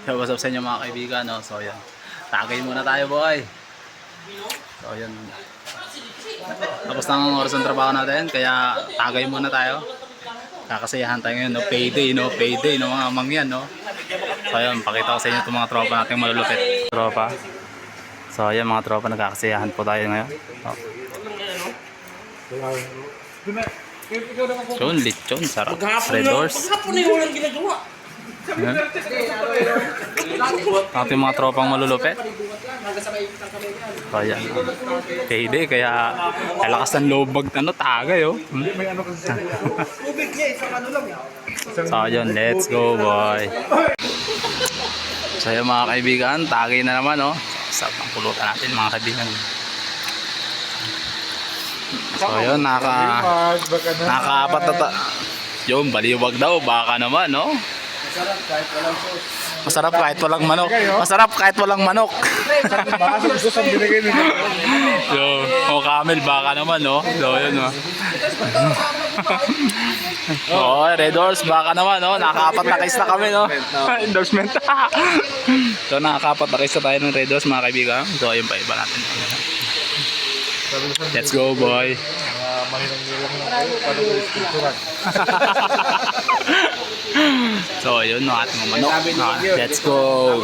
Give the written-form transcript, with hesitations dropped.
Yo, what's up sa inyo mga kaibigan, no? So yan, tagay muna tayo boy. So yan, tapos na ang oras ng trabaho natin, kaya tagay muna tayo. Kakasiyahan tayo ngayon, no? Payday, no? Payday, no? Mga mangyan, no? So yan, pakita ko sa inyo itong mga tropa natin malulupit. Tropa. So yan mga tropa, nagkakasiyahan po tayo ngayon. Lechon, lechon, sarap. Red Doors. Maghapon na yung walang ginagawa. Ating mga tropang malulupit. So yan, payday, kaya lakas ng loob mag tagay, oh. So yan, let's go boy. So yan mga kaibigan, tagay na naman, oh. Sarap ng pulutan natin mga kaibigan. So yun, nakaapat na yung baliwag daw, baka naman, no? Masarap kahit walang manok. Masarap kahit walang manok. So, o camel, baka naman, no? So yun, no? Oh, Red Doors, baka naman, no? Nakaapat na case na kami, no? Endorsement. So nakaapat na case na tayo ng Red Doors, mga kaibigan. So ayun pa, iba natin. Let's go boy. So yun, no, ating manok. Let's go.